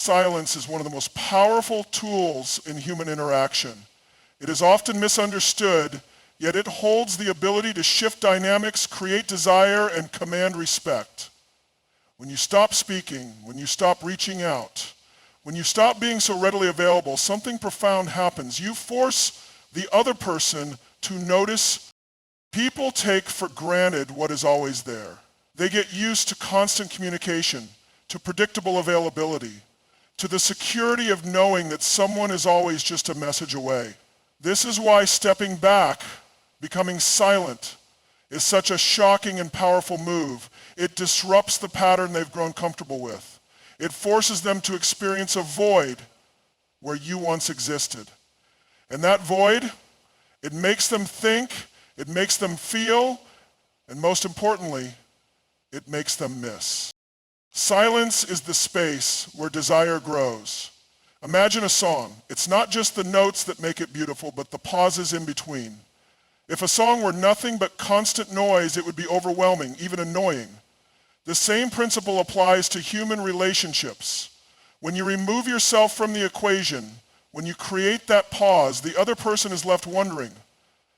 Silence is one of the most powerful tools in human interaction. It is often misunderstood, yet it holds the ability to shift dynamics, create desire, and command respect. When you stop speaking, when you stop reaching out, when you stop being so readily available, something profound happens. You force the other person to notice. People take for granted what is always there. They get used to constant communication, to predictable availability, to the security of knowing that someone is always just a message away. This is why stepping back, becoming silent, is such a shocking and powerful move. It disrupts the pattern they've grown comfortable with. It forces them to experience a void where you once existed. And that void, it makes them think, it makes them feel, and most importantly, it makes them miss. Silence is the space where desire grows. Imagine a song. It's not just the notes that make it beautiful, but the pauses in between. If a song were nothing but constant noise, it would be overwhelming, even annoying. The same principle applies to human relationships. When you remove yourself from the equation, when you create that pause, the other person is left wondering.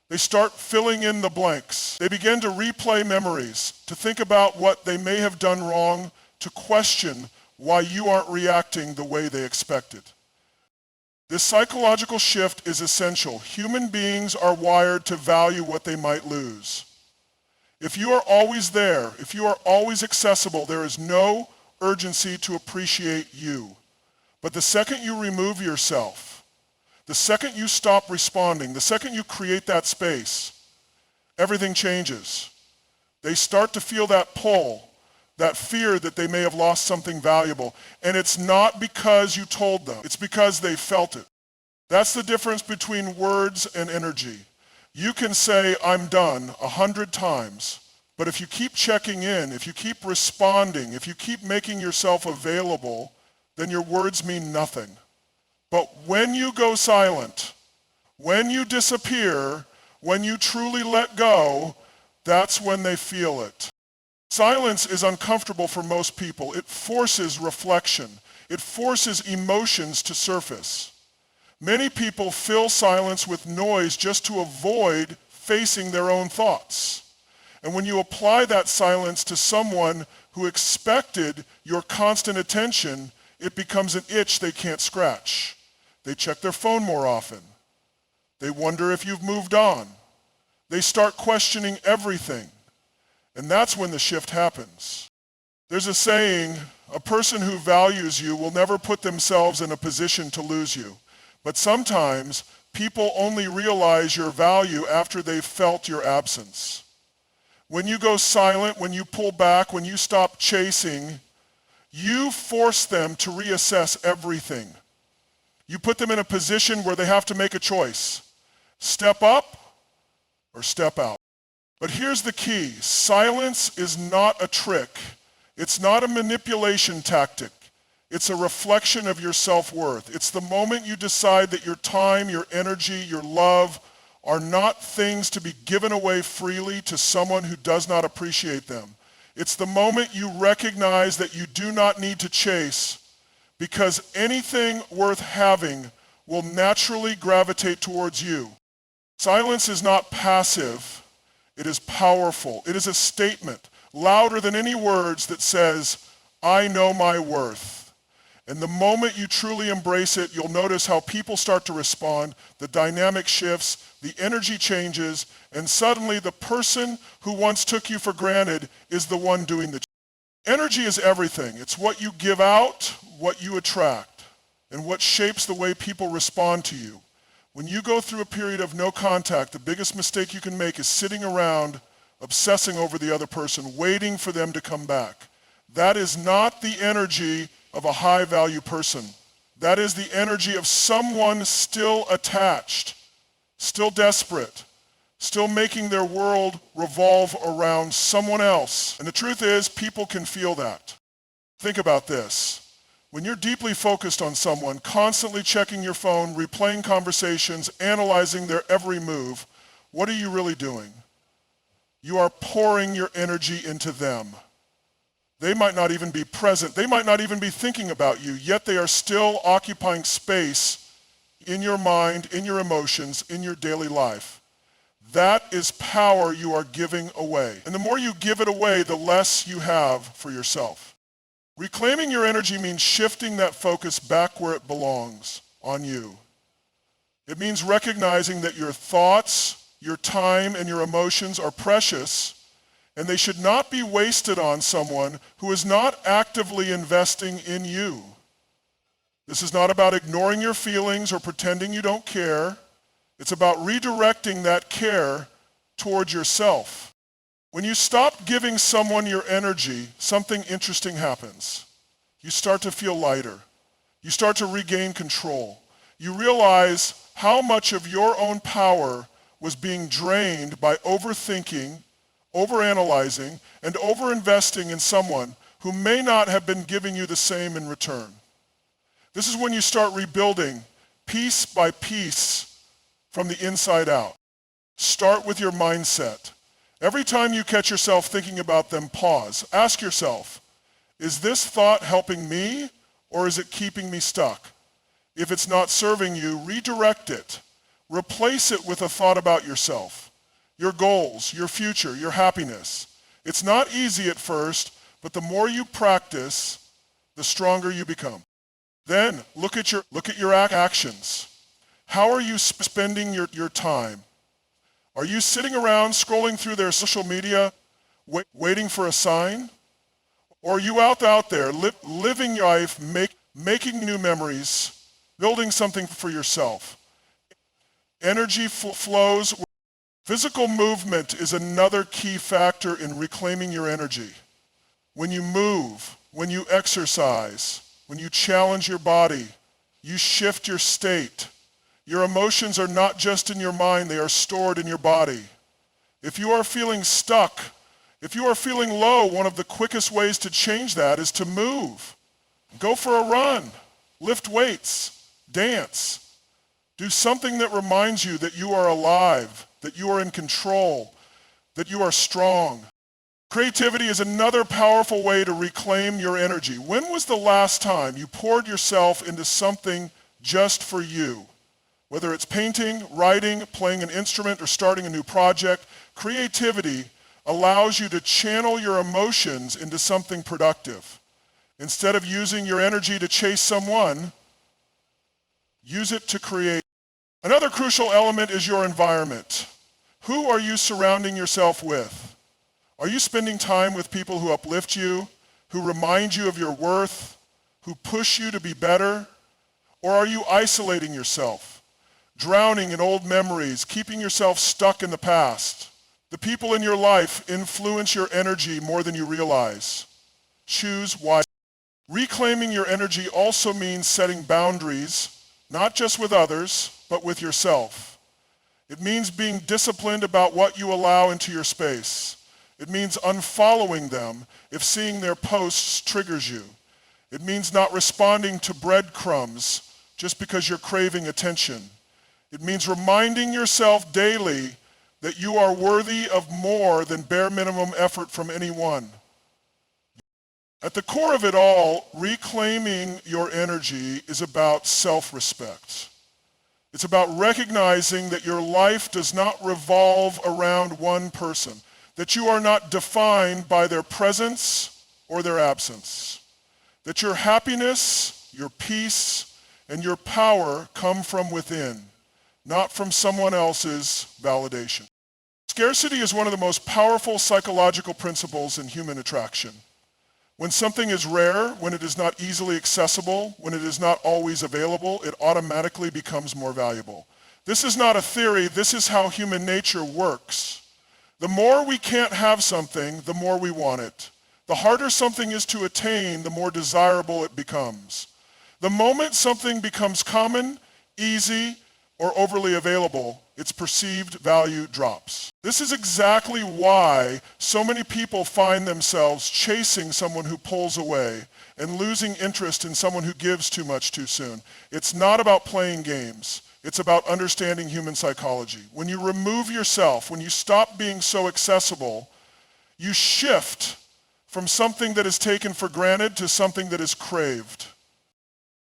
They start filling in the blanks. They begin to replay memories, to think about what they may have done wrong, to question why you aren't reacting the way they expected. This psychological shift is essential. Human beings are wired to value what they might lose. If you are always there, if you are always accessible, there is no urgency to appreciate you. But the second you remove yourself, the second you stop responding, the second you create that space, everything changes. They start to feel that pull, that fear that they may have lost something valuable. And it's not because you told them, it's because they felt it. That's the difference between words and energy. You can say, I'm done 100 times, but if you keep checking in, if you keep responding, if you keep making yourself available, then your words mean nothing. But when you go silent, when you disappear, when you truly let go, that's when they feel it. Silence is uncomfortable for most people. It forces reflection. It forces emotions to surface. Many people fill silence with noise just to avoid facing their own thoughts. And when you apply that silence to someone who expected your constant attention, it becomes an itch they can't scratch. They check their phone more often. They wonder if you've moved on. They start questioning everything. And that's when the shift happens. There's a saying, a person who values you will never put themselves in a position to lose you. But sometimes people only realize your value after they've felt your absence. When you go silent, when you pull back, when you stop chasing, you force them to reassess everything. You put them in a position where they have to make a choice. Step up or step out. But here's the key. Silence is not a trick. It's not a manipulation tactic. It's a reflection of your self-worth. It's the moment you decide that your time, your energy, your love are not things to be given away freely to someone who does not appreciate them. It's the moment you recognize that you do not need to chase, because anything worth having will naturally gravitate towards you. Silence is not passive. It is powerful. It is a statement, louder than any words, that says, I know my worth. And the moment you truly embrace it, you'll notice how people start to respond, the dynamic shifts, the energy changes, and suddenly the person who once took you for granted is the one doing the change. Energy is everything. It's what you give out, what you attract, and what shapes the way people respond to you. When you go through a period of no contact, the biggest mistake you can make is sitting around obsessing over the other person, waiting for them to come back. That is not the energy of a high-value person. That is the energy of someone still attached, still desperate, still making their world revolve around someone else. And the truth is, people can feel that. Think about this. When you're deeply focused on someone, constantly checking your phone, replaying conversations, analyzing their every move, what are you really doing? You are pouring your energy into them. They might not even be present. They might not even be thinking about you, yet they are still occupying space in your mind, in your emotions, in your daily life. That is power you are giving away. And the more you give it away, the less you have for yourself. Reclaiming your energy means shifting that focus back where it belongs, on you. It means recognizing that your thoughts, your time, and your emotions are precious, and they should not be wasted on someone who is not actively investing in you. This is not about ignoring your feelings or pretending you don't care. It's about redirecting that care towards yourself. When you stop giving someone your energy, something interesting happens. You start to feel lighter. You start to regain control. You realize how much of your own power was being drained by overthinking, overanalyzing, and overinvesting in someone who may not have been giving you the same in return. This is when you start rebuilding piece by piece from the inside out. Start with your mindset. Every time you catch yourself thinking about them, pause. Ask yourself, is this thought helping me or is it keeping me stuck? If it's not serving you, redirect it. Replace it with a thought about yourself, your goals, your future, your happiness. It's not easy at first, but the more you practice, the stronger you become. Then look at your actions. How are you spending your time? Are you sitting around scrolling through their social media, waiting for a sign? Or are you out there living your life, making new memories, building something for yourself? Energy flows. Physical movement is another key factor in reclaiming your energy. When you move, when you exercise, when you challenge your body, you shift your state. Your emotions are not just in your mind, they are stored in your body. If you are feeling stuck, if you are feeling low, one of the quickest ways to change that is to move. Go for a run, lift weights, dance. Do something that reminds you that you are alive, that you are in control, that you are strong. Creativity is another powerful way to reclaim your energy. When was the last time you poured yourself into something just for you? Whether it's painting, writing, playing an instrument, or starting a new project, creativity allows you to channel your emotions into something productive. Instead of using your energy to chase someone, use it to create. Another crucial element is your environment. Who are you surrounding yourself with? Are you spending time with people who uplift you, who remind you of your worth, who push you to be better? Or are you isolating yourself, drowning in old memories, keeping yourself stuck in the past? The people in your life influence your energy more than you realize. Choose wisely. Reclaiming your energy also means setting boundaries, not just with others, but with yourself. It means being disciplined about what you allow into your space. It means unfollowing them if seeing their posts triggers you. It means not responding to breadcrumbs just because you're craving attention. It means reminding yourself daily that you are worthy of more than bare minimum effort from anyone. At the core of it all, reclaiming your energy is about self-respect. It's about recognizing that your life does not revolve around one person, that you are not defined by their presence or their absence, that your happiness, your peace, and your power come from within, not from someone else's validation. Scarcity is one of the most powerful psychological principles in human attraction. When something is rare, when it is not easily accessible, when it is not always available, it automatically becomes more valuable. This is not a theory, this is how human nature works. The more we can't have something, the more we want it. The harder something is to attain, the more desirable it becomes. The moment something becomes common, easy, or overly available, its perceived value drops. This is exactly why so many people find themselves chasing someone who pulls away and losing interest in someone who gives too much too soon. It's not about playing games. It's about understanding human psychology. When you remove yourself, when you stop being so accessible, you shift from something that is taken for granted to something that is craved.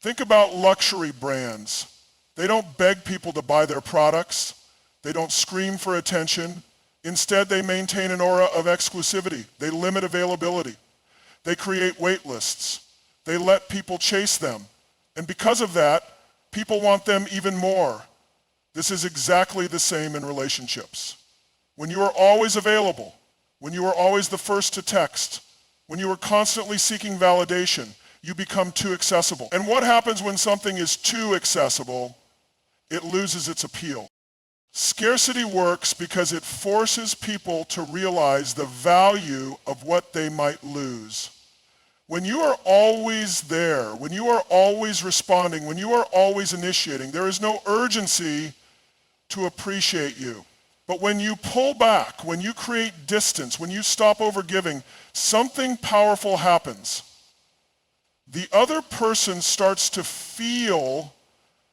Think about luxury brands. They don't beg people to buy their products. They don't scream for attention. Instead, they maintain an aura of exclusivity. They limit availability. They create wait lists. They let people chase them. And because of that, people want them even more. This is exactly the same in relationships. When you are always available, when you are always the first to text, when you are constantly seeking validation, you become too accessible. And what happens when something is too accessible? It loses its appeal. Scarcity works because it forces people to realize the value of what they might lose. When you are always there, when you are always responding, when you are always initiating, there is no urgency to appreciate you. But when you pull back, when you create distance, when you stop overgiving, something powerful happens. The other person starts to feel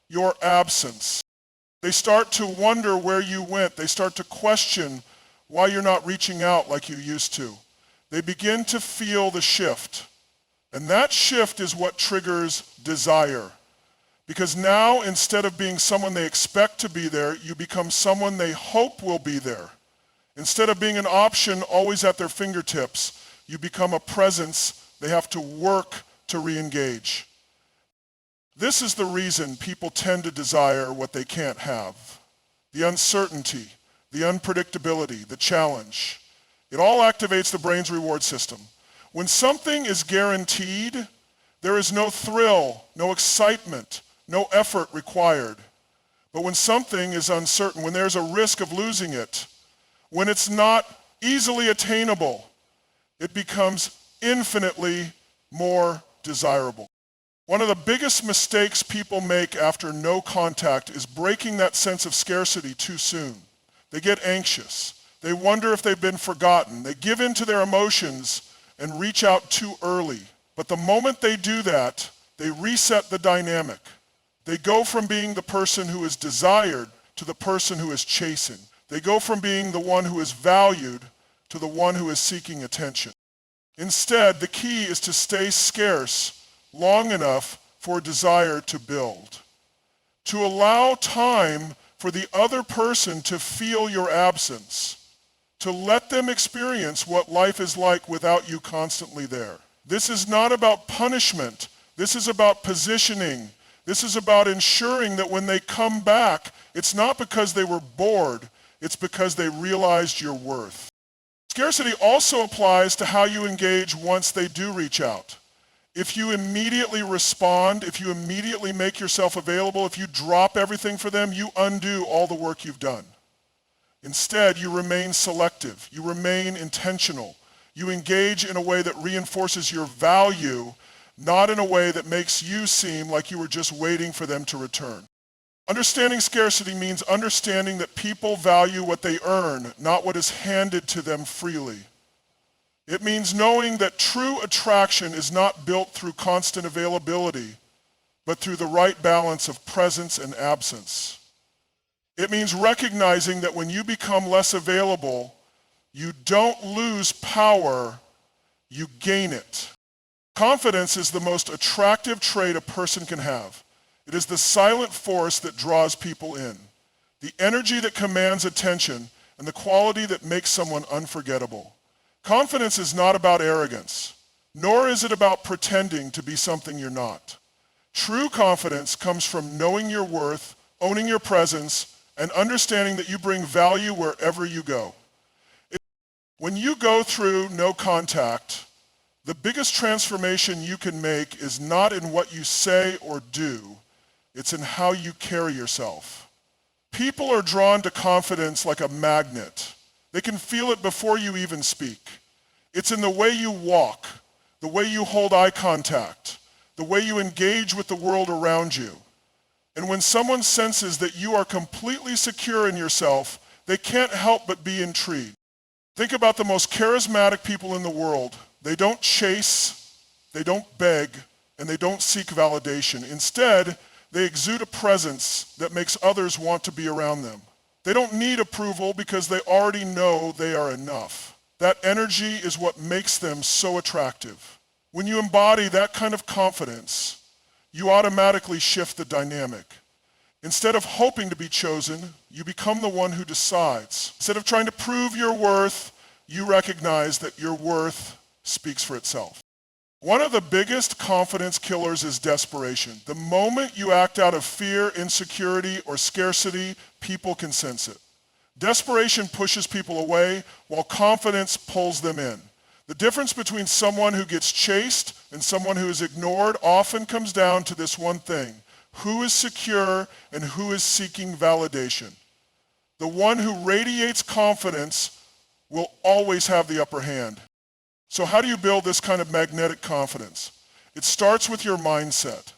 your absence. They start to wonder where you went. They start to question why you're not reaching out like you used to. They begin to feel the shift. And that shift is what triggers desire. Because now, instead of being someone they expect to be there, you become someone they hope will be there. Instead of being an option always at their fingertips, you become a presence they have to work to re-engage. This is the reason people tend to desire what they can't have. The uncertainty, the unpredictability, the challenge. It all activates the brain's reward system. When something is guaranteed, there is no thrill, no excitement, no effort required. But when something is uncertain, when there's a risk of losing it, when it's not easily attainable, it becomes infinitely more desirable. One of the biggest mistakes people make after no contact is breaking that sense of scarcity too soon. They get anxious. They wonder if they've been forgotten. They give in to their emotions and reach out too early. But the moment they do that, they reset the dynamic. They go from being the person who is desired to the person who is chasing. They go from being the one who is valued to the one who is seeking attention. Instead, the key is to stay scarce long enough for desire to build. To allow time for the other person to feel your absence. To let them experience what life is like without you constantly there. This is not about punishment. This is about positioning. This is about ensuring that when they come back, it's not because they were bored, it's because they realized your worth. Scarcity also applies to how you engage once they do reach out. If you immediately respond, if you immediately make yourself available, if you drop everything for them, you undo all the work you've done. Instead, you remain selective, you remain intentional, you engage in a way that reinforces your value, not in a way that makes you seem like you were just waiting for them to return. Understanding scarcity means understanding that people value what they earn, not what is handed to them freely. It means knowing that true attraction is not built through constant availability, but through the right balance of presence and absence. It means recognizing that when you become less available, you don't lose power, you gain it. Confidence is the most attractive trait a person can have. It is the silent force that draws people in, the energy that commands attention, and the quality that makes someone unforgettable. Confidence is not about arrogance, nor is it about pretending to be something you're not. True confidence comes from knowing your worth, owning your presence, and understanding that you bring value wherever you go. When you go through no contact, the biggest transformation you can make is not in what you say or do, it's in how you carry yourself. People are drawn to confidence like a magnet. They can feel it before you even speak. It's in the way you walk, the way you hold eye contact, the way you engage with the world around you. And when someone senses that you are completely secure in yourself, they can't help but be intrigued. Think about the most charismatic people in the world. They don't chase, they don't beg, and they don't seek validation. Instead, they exude a presence that makes others want to be around them. They don't need approval because they already know they are enough. That energy is what makes them so attractive. When you embody that kind of confidence, you automatically shift the dynamic. Instead of hoping to be chosen, you become the one who decides. Instead of trying to prove your worth, you recognize that your worth speaks for itself. One of the biggest confidence killers is desperation. The moment you act out of fear, insecurity, or scarcity, people can sense it. Desperation pushes people away, while confidence pulls them in. The difference between someone who gets chased and someone who is ignored often comes down to this one thing: who is secure and who is seeking validation. The one who radiates confidence will always have the upper hand. So how do you build this kind of magnetic confidence? It starts with your mindset.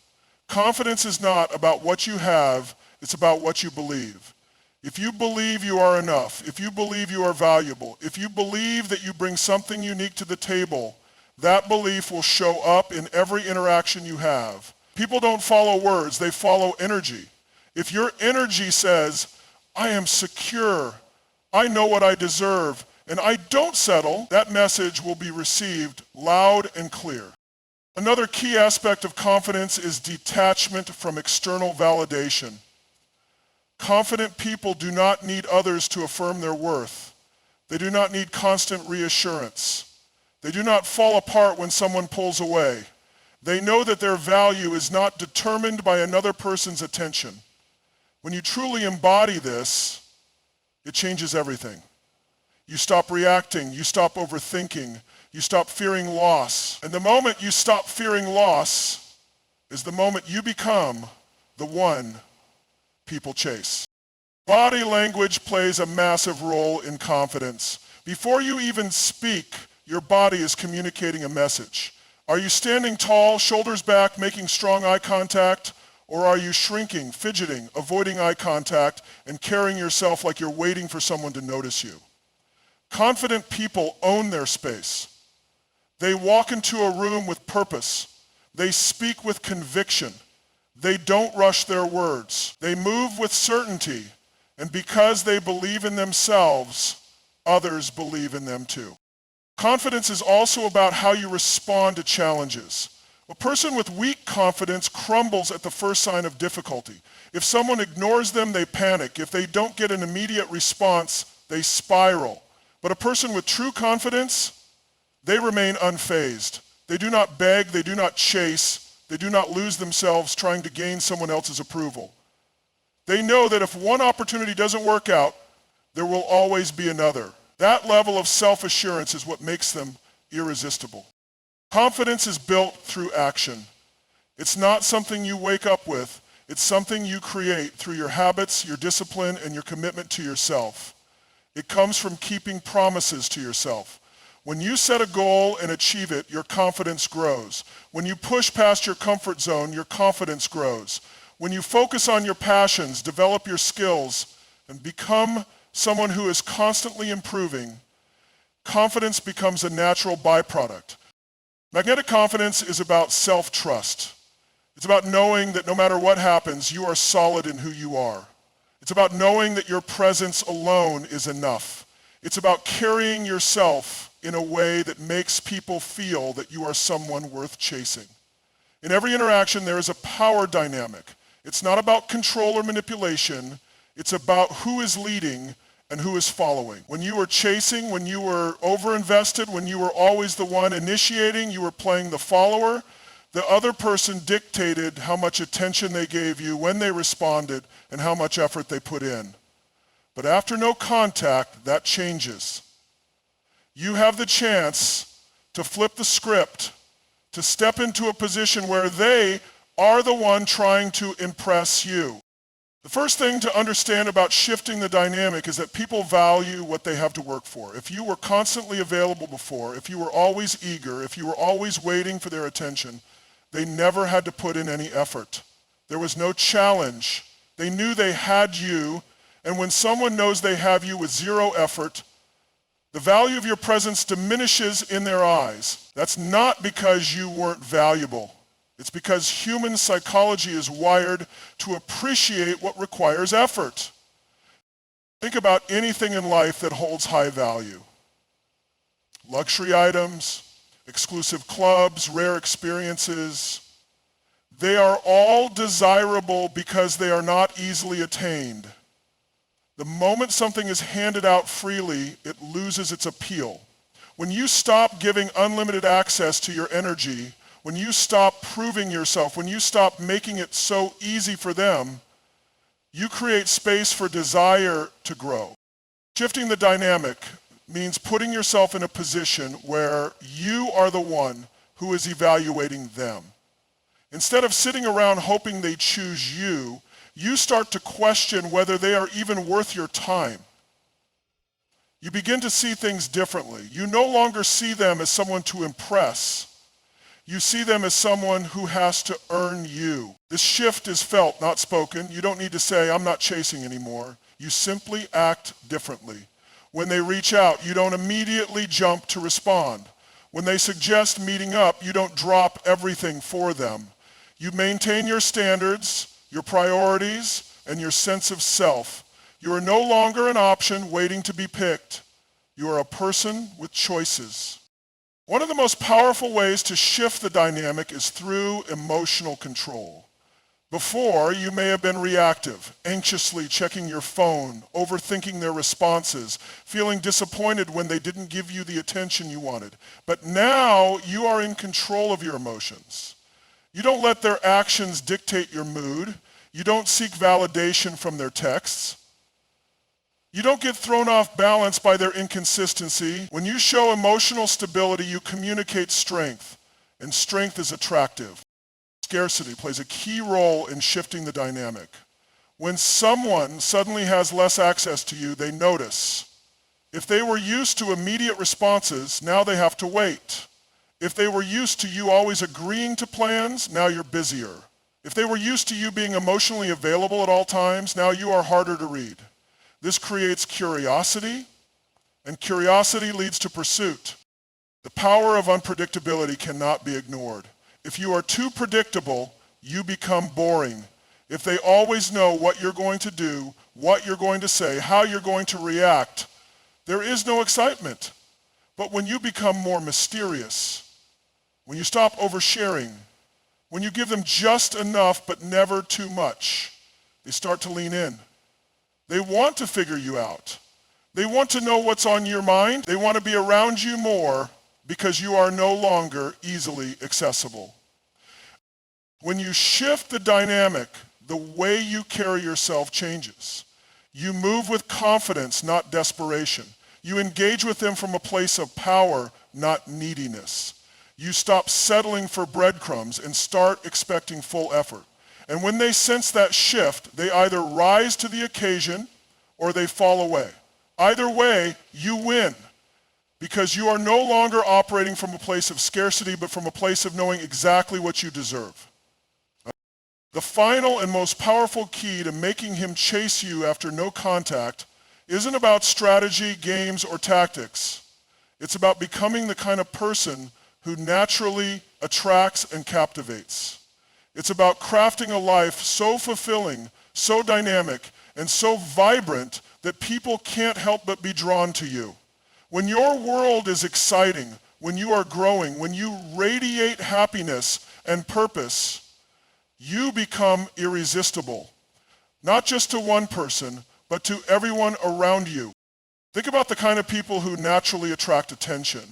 Confidence is not about what you have, it's about what you believe. If you believe you are enough, if you believe you are valuable, if you believe that you bring something unique to the table, that belief will show up in every interaction you have. People don't follow words, they follow energy. If your energy says, I am secure, I know what I deserve, and I don't settle, that message will be received loud and clear. Another key aspect of confidence is detachment from external validation. Confident people do not need others to affirm their worth. They do not need constant reassurance. They do not fall apart when someone pulls away. They know that their value is not determined by another person's attention. When you truly embody this, it changes everything. You stop reacting, you stop overthinking, you stop fearing loss. And the moment you stop fearing loss is the moment you become the one people chase. Body language plays a massive role in confidence. Before you even speak, your body is communicating a message. Are you standing tall, shoulders back, making strong eye contact? Or are you shrinking, fidgeting, avoiding eye contact, and carrying yourself like you're waiting for someone to notice you? Confident people own their space. They walk into a room with purpose. They speak with conviction. They don't rush their words. They move with certainty. And because they believe in themselves, others believe in them too. Confidence is also about how you respond to challenges. A person with weak confidence crumbles at the first sign of difficulty. If someone ignores them, they panic. If they don't get an immediate response, they spiral. But a person with true confidence, they remain unfazed. They do not beg, they do not chase, they do not lose themselves trying to gain someone else's approval. They know that if one opportunity doesn't work out, there will always be another. That level of self-assurance is what makes them irresistible. Confidence is built through action. It's not something you wake up with. It's something you create through your habits, your discipline, and your commitment to yourself. It comes from keeping promises to yourself. When you set a goal and achieve it, your confidence grows. When you push past your comfort zone, your confidence grows. When you focus on your passions, develop your skills, and become someone who is constantly improving, confidence becomes a natural byproduct. Magnetic confidence is about self-trust. It's about knowing that no matter what happens, you are solid in who you are. It's about knowing that your presence alone is enough. It's about carrying yourself in a way that makes people feel that you are someone worth chasing. In every interaction, there is a power dynamic. It's not about control or manipulation. It's about who is leading and who is following. When you were chasing, when you were overinvested, when you were always the one initiating, you were playing the follower. The other person dictated how much attention they gave you, when they responded, and how much effort they put in. But after no contact, that changes. You have the chance to flip the script, to step into a position where they are the one trying to impress you. The first thing to understand about shifting the dynamic is that people value what they have to work for. If you were constantly available before, if you were always eager, if you were always waiting for their attention, they never had to put in any effort. There was no challenge. They knew they had you, and when someone knows they have you with zero effort, the value of your presence diminishes in their eyes. That's not because you weren't valuable. It's because human psychology is wired to appreciate what requires effort. Think about anything in life that holds high value. luxury items, exclusive clubs, rare experiences. They are all desirable because they are not easily attained. The moment something is handed out freely, it loses its appeal. When you stop giving unlimited access to your energy, when you stop proving yourself, when you stop making it so easy for them, you create space for desire to grow. Shifting the dynamic means putting yourself in a position where you are the one who is evaluating them. Instead of sitting around hoping they choose you, you start to question whether they are even worth your time. You begin to see things differently. You no longer see them as someone to impress. You see them as someone who has to earn you. This shift is felt, not spoken. You don't need to say, I'm not chasing anymore. You simply act differently. When they reach out, you don't immediately jump to respond. When they suggest meeting up, you don't drop everything for them. You maintain your standards, your priorities, and your sense of self. You are no longer an option waiting to be picked. You are a person with choices. One of the most powerful ways to shift the dynamic is through emotional control. Before, you may have been reactive, anxiously checking your phone, overthinking their responses, feeling disappointed when they didn't give you the attention you wanted. But now you are in control of your emotions. You don't let their actions dictate your mood. You don't seek validation from their texts. You don't get thrown off balance by their inconsistency. When you show emotional stability, you communicate strength, and strength is attractive. Scarcity plays a key role in shifting the dynamic. When someone suddenly has less access to you, they notice. If they were used to immediate responses, now they have to wait. If they were used to you always agreeing to plans, now you're busier. If they were used to you being emotionally available at all times, now you are harder to read. This creates curiosity, and curiosity leads to pursuit. The power of unpredictability cannot be ignored. If you are too predictable, you become boring. If they always know what you're going to do, what you're going to say, how you're going to react, there is no excitement. But when you become more mysterious, when you stop oversharing, when you give them just enough but never too much, they start to lean in. They want to figure you out. They want to know what's on your mind. They want to be around you more because you are no longer easily accessible. When you shift the dynamic, the way you carry yourself changes. You move with confidence, not desperation. You engage with them from a place of power, not neediness. You stop settling for breadcrumbs and start expecting full effort. And when they sense that shift, they either rise to the occasion or they fall away. Either way, you win because you are no longer operating from a place of scarcity, but from a place of knowing exactly what you deserve. The final and most powerful key to making him chase you after no contact isn't about strategy, games, or tactics. It's about becoming the kind of person who naturally attracts and captivates. It's about crafting a life so fulfilling, so dynamic, and so vibrant that people can't help but be drawn to you. When your world is exciting, when you are growing, when you radiate happiness and purpose, you become irresistible. Not just to one person, but to everyone around you. Think about the kind of people who naturally attract attention.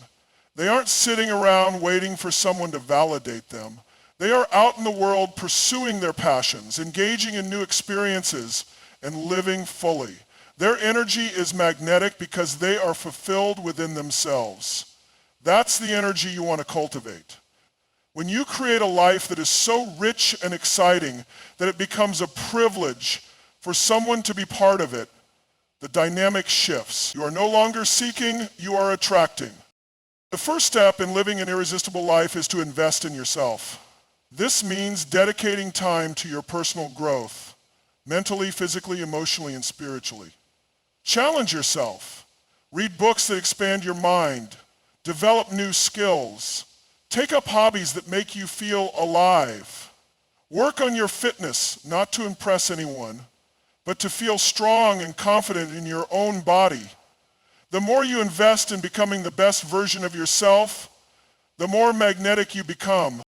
They aren't sitting around waiting for someone to validate them. They are out in the world pursuing their passions, engaging in new experiences, and living fully. Their energy is magnetic because they are fulfilled within themselves. That's the energy you want to cultivate. When you create a life that is so rich and exciting that it becomes a privilege for someone to be part of it, the dynamic shifts. You are no longer seeking, you are attracting. The first step in living an irresistible life is to invest in yourself. This means dedicating time to your personal growth, mentally, physically, emotionally, and spiritually. Challenge yourself. Read books that expand your mind. Develop new skills. Take up hobbies that make you feel alive. Work on your fitness, not to impress anyone, but to feel strong and confident in your own body. The more you invest in becoming the best version of yourself, the more magnetic you become.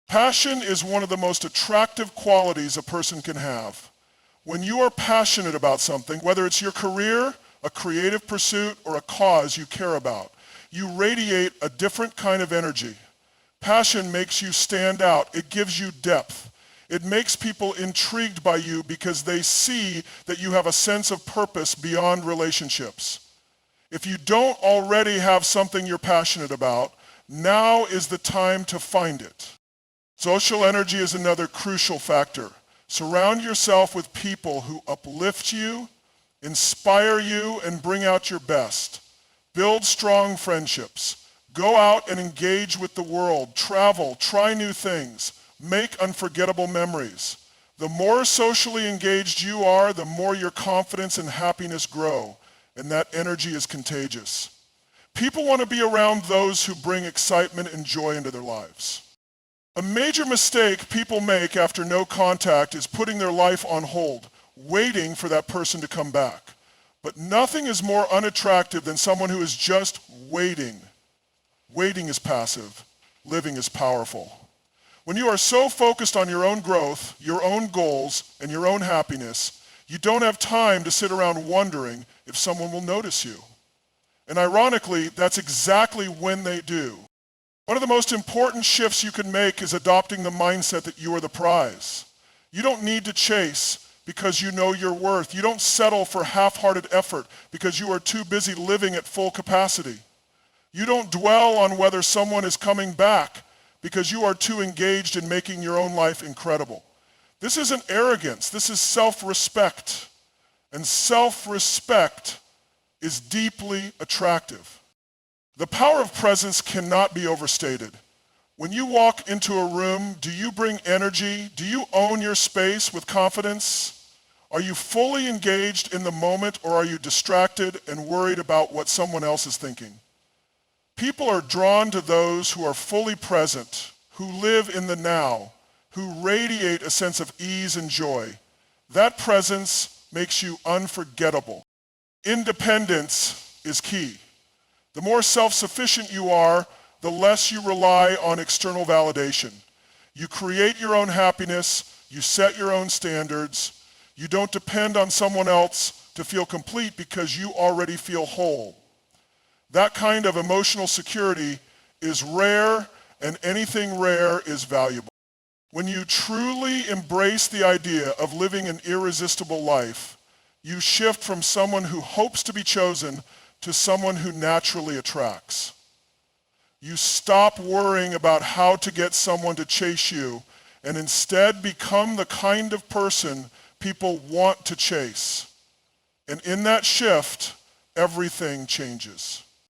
Passion is one of the most attractive qualities a person can have. When you are passionate about something, whether it's your career, a creative pursuit, or a cause you care about, you radiate a different kind of energy. Passion makes you stand out. It gives you depth. It makes people intrigued by you because they see that you have a sense of purpose beyond relationships. If you don't already have something you're passionate about, now is the time to find it. Social energy is another crucial factor. Surround yourself with people who uplift you, inspire you, and bring out your best. Build strong friendships. Go out and engage with the world. Travel, try new things, make unforgettable memories. The more socially engaged you are, the more your confidence and happiness grow, and that energy is contagious. People want to be around those who bring excitement and joy into their lives. A major mistake people make after no contact is putting their life on hold, waiting for that person to come back. But nothing is more unattractive than someone who is just waiting. Waiting is passive. Living is powerful. When you are so focused on your own growth, your own goals, and your own happiness, you don't have time to sit around wondering if someone will notice you. And ironically, that's exactly when they do. One of the most important shifts you can make is adopting the mindset that you are the prize. You don't need to chase because you know your worth. You don't settle for half-hearted effort because you are too busy living at full capacity. You don't dwell on whether someone is coming back because you are too engaged in making your own life incredible. This isn't arrogance, this is self-respect. And self-respect is deeply attractive. The power of presence cannot be overstated. When you walk into a room, do you bring energy? Do you own your space with confidence? Are you fully engaged in the moment, or are you distracted and worried about what someone else is thinking? People are drawn to those who are fully present, who live in the now, who radiate a sense of ease and joy. That presence makes you unforgettable. Independence is key. The more self-sufficient you are, the less you rely on external validation. You create your own happiness, you set your own standards, you don't depend on someone else to feel complete because you already feel whole. That kind of emotional security is rare, and anything rare is valuable. When you truly embrace the idea of living an irresistible life, you shift from someone who hopes to be chosen to someone who naturally attracts. You stop worrying about how to get someone to chase you and instead become the kind of person people want to chase. And in that shift, everything changes.